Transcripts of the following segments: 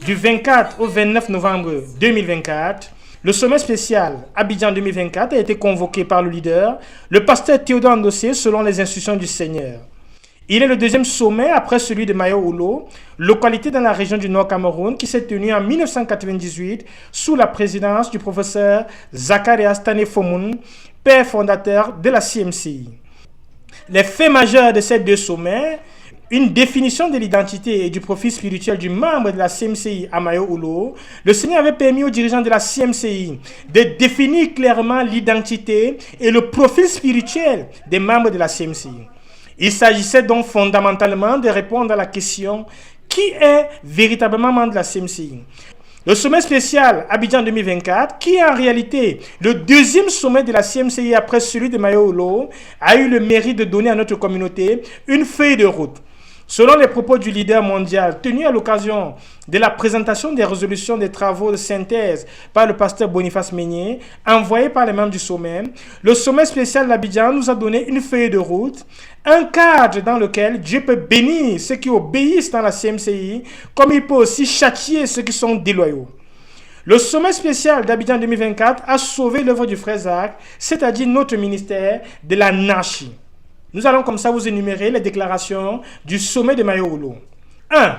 Du 24 au 29 novembre 2024, le sommet spécial Abidjan 2024 a été convoqué par le leader, le pasteur Théodore Ndossé, selon les instructions du Seigneur. Il est le deuxième sommet après celui de Mayo-Oulo, localité dans la région du Nord Cameroun, qui s'est tenu en 1998 sous la présidence du professeur Zacharias Tanefomoun, père fondateur de la CMCI. Les faits majeurs de ces deux sommets: une définition de l'identité et du profil spirituel du membre de la CMCI à Mayo-Oulo. Le Seigneur avait permis aux dirigeants de la CMCI de définir clairement l'identité et le profil spirituel des membres de la CMCI. Il s'agissait donc fondamentalement de répondre à la question: qui est véritablement membre de la CMCI? Le sommet spécial Abidjan 2024, qui est en réalité le deuxième sommet de la CMCI après celui de Mayo-Oulo, a eu le mérite de donner à notre communauté une feuille de route. Selon les propos du leader mondial tenus à l'occasion de la présentation des résolutions des travaux de synthèse par le pasteur Boniface Meignier, envoyé par les membres du sommet, le sommet spécial d'Abidjan nous a donné une feuille de route, un cadre dans lequel Dieu peut bénir ceux qui obéissent dans la CMCI, comme il peut aussi châtier ceux qui sont déloyaux. Le sommet spécial d'Abidjan 2024 a sauvé l'œuvre du frère Zach, c'est-à-dire notre ministère, de l'anarchie. Nous allons comme ça vous énumérer les déclarations du sommet de Mayo-Oulo. 1.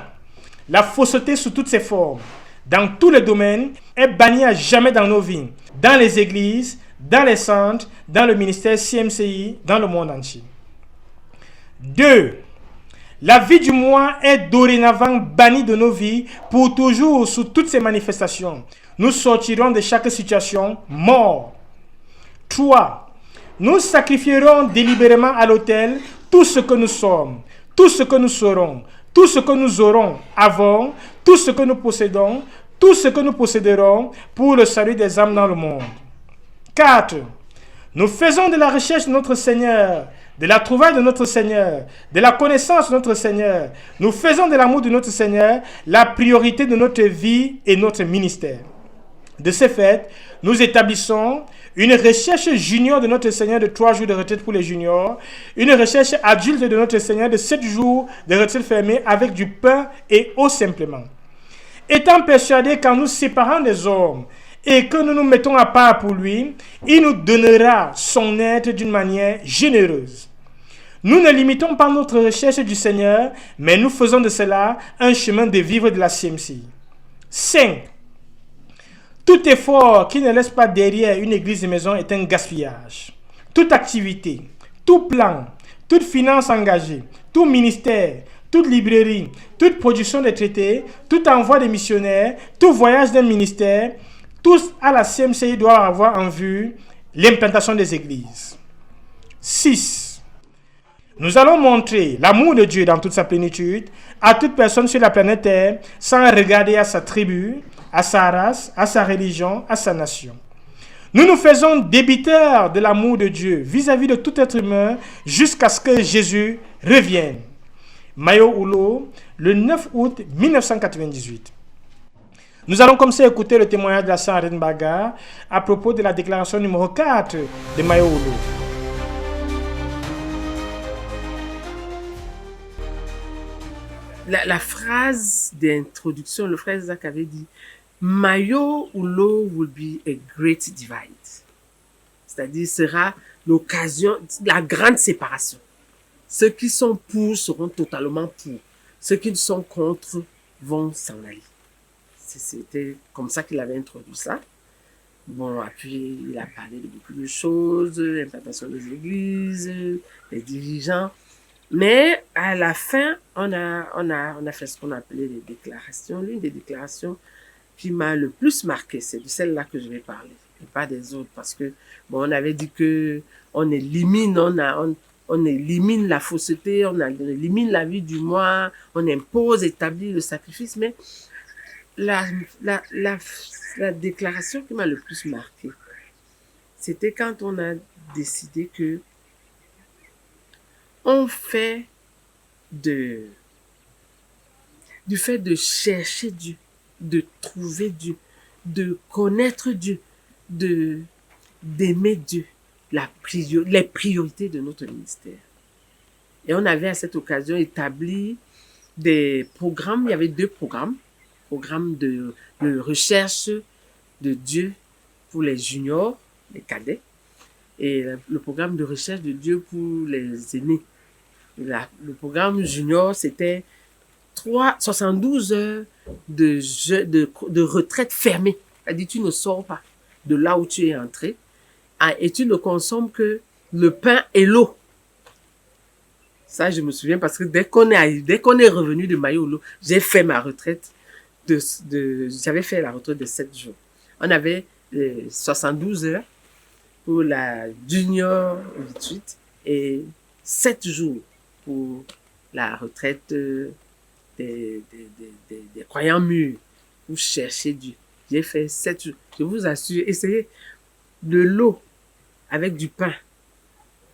La fausseté sous toutes ses formes, dans tous les domaines, est bannie à jamais dans nos vies, dans les églises, dans les centres, dans le ministère CMCI, dans le monde entier. 2. La vie du moi est dorénavant bannie de nos vies pour toujours sous toutes ses manifestations. Nous sortirons de chaque situation morts. 3. Nous sacrifierons délibérément à l'autel tout ce que nous sommes, tout ce que nous serons, tout ce que nous aurons avant, tout ce que nous possédons, tout ce que nous posséderons pour le salut des âmes dans le monde. 4. Nous faisons de la recherche de notre Seigneur, de la trouvaille de notre Seigneur, de la connaissance de notre Seigneur. Nous faisons de l'amour de notre Seigneur la priorité de notre vie et notre ministère. De ce fait, nous établissons une recherche junior de notre Seigneur de 3 jours de retraite pour les juniors, une recherche adulte de notre Seigneur de 7 jours de retraite fermée avec du pain et eau simplement. Étant persuadés qu'en nous séparant des hommes et que nous nous mettons à part pour lui, il nous donnera son aide d'une manière généreuse. Nous ne limitons pas notre recherche du Seigneur, mais nous faisons de cela un chemin de vivre de la CMCI. 5. Tout effort qui ne laisse pas derrière une église de maison est un gaspillage. Toute activité, tout plan, toute finance engagée, tout ministère, toute librairie, toute production de traités, tout envoi de missionnaires, tout voyage d'un ministère, tous à la CMCI doivent avoir en vue l'implantation des églises. 6. Nous allons montrer l'amour de Dieu dans toute sa plénitude à toute personne sur la planète Terre sans regarder à sa tribu, à sa race, à sa religion, à sa nation. Nous nous faisons débiteurs de l'amour de Dieu vis-à-vis de tout être humain jusqu'à ce que Jésus revienne. Mayo-Oulo, le 9 août 1998. Nous allons comme ça écouter le témoignage de la sœur Renbaga à propos de la déclaration numéro 4 de Mayo-Oulo. La phrase d'introduction, le frère Zach avait dit Mayo-Oulo will be a great divide. C'est-à-dire, sera l'occasion, la grande séparation. Ceux qui sont pour seront totalement pour. Ceux qui sont contre vont s'en aller. C'était comme ça qu'il avait introduit ça. Bon, puis il a parlé de beaucoup de choses, l'implantation des églises, les dirigeants. Mais à la fin, on a fait ce qu'on appelait les déclarations. L'une des déclarations qui m'a le plus marqué, c'est de celle-là que je vais parler, et pas des autres, parce que bon, on avait dit que on élimine la fausseté, on élimine la vie du moi, on impose, établit le sacrifice, mais la déclaration qui m'a le plus marqué, c'était quand on a décidé que on fait du fait de chercher Dieu, de trouver Dieu, de connaître Dieu, d'aimer Dieu, les priorités de notre ministère. Et on avait à cette occasion établi des programmes. Il y avait 2 programmes. Programme de recherche de Dieu pour les juniors, les cadets, et le programme de recherche de Dieu pour les aînés. Le programme junior, c'était 72 heures de retraite fermée. C'est-à-dire, tu ne sors pas de là où tu es entré et tu ne consommes que le pain et l'eau. Ça, je me souviens parce que dès qu'on est revenu de Mayolo, j'ai fait ma retraite j'avais fait la retraite de 7 jours. On avait 72 heures pour la junior 88 et 7 jours pour la retraite des croyants mûrs pour chercher Dieu. J'ai fait 7 jours. Je vous assure, essayez de l'eau avec du pain.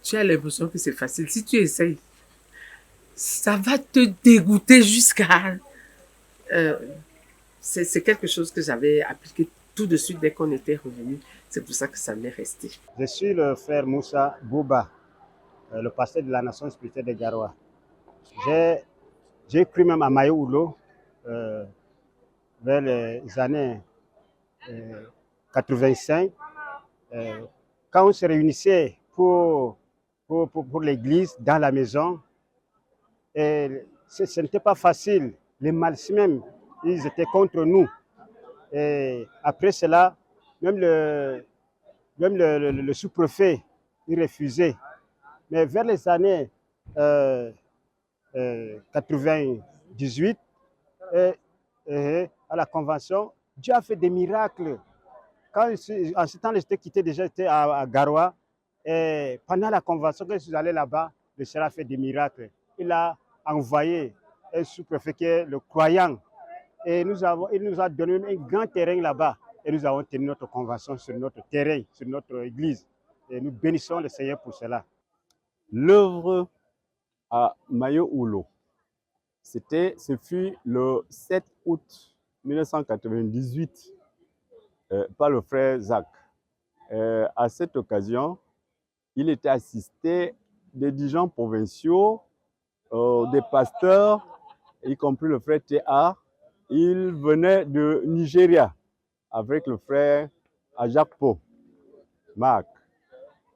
Tu as l'impression que c'est facile. Si tu essayes, ça va te dégoûter jusqu'à... c'est quelque chose que j'avais appliqué tout de suite dès qu'on était revenu. C'est pour ça que ça m'est resté. Je suis le frère Moussa Bouba, le pasteur de la nation spirituelle de Garoua. J'ai cru même à Mayo Oulo vers les années 85, quand on se réunissait pour l'église, dans la maison. Et ce n'était pas facile. Les Malcis même, ils étaient contre nous. Et après cela, même le sous-préfet, il refusait. Mais vers les années 98, à la convention, Dieu a fait des miracles. En ce temps, j'étais quitté déjà, j'étais à Garoua. Et pendant la convention, quand je suis allé là-bas, le Seigneur a fait des miracles. Il a envoyé un sous-préfet qui est le croyant. Et il nous a donné un grand terrain là-bas. Et nous avons tenu notre convention sur notre terrain, sur notre église. Et nous bénissons le Seigneur pour cela. L'œuvre à Mayo Oulo, ce fut le 7 août 1998 par le frère Zach. À cette occasion, il était assisté des dirigeants provinciaux, des pasteurs, y compris le frère T.A. Il venait de Nigeria avec le frère Ajakpo, Marc.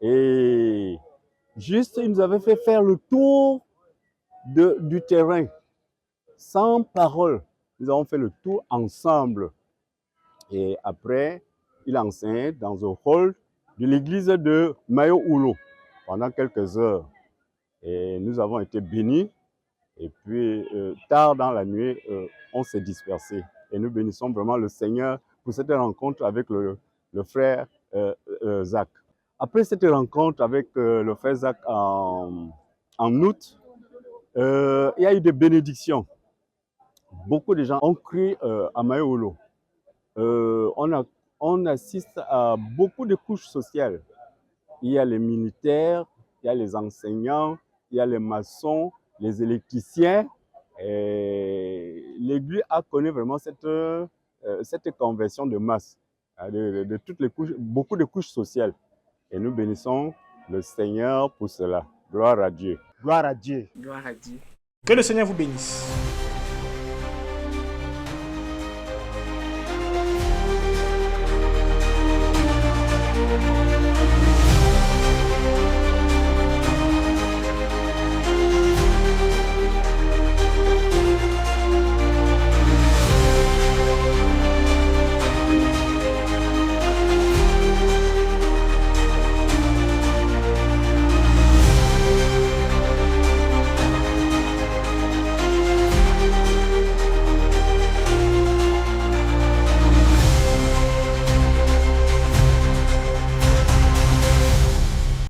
Et juste, il nous avait fait faire le tour du terrain, sans parole. Nous avons fait le tour ensemble. Et après, il enseignait dans un hall de l'église de Mayo Oulo pendant quelques heures. Et nous avons été bénis. Et puis, tard dans la nuit, on s'est dispersés. Et nous bénissons vraiment le Seigneur pour cette rencontre avec le frère Zach. Après cette rencontre avec le frère Zach en août, il y a eu des bénédictions. Beaucoup de gens ont cru à Mayo Oulo. On assiste à beaucoup de couches sociales. Il y a les militaires, il y a les enseignants, il y a les maçons, les électriciens. L'Église a connu vraiment cette conversion de masse, de toutes les couches, beaucoup de couches sociales. Et nous bénissons le Seigneur pour cela. Gloire à Dieu. Gloire à Dieu. Gloire à Dieu. Que le Seigneur vous bénisse.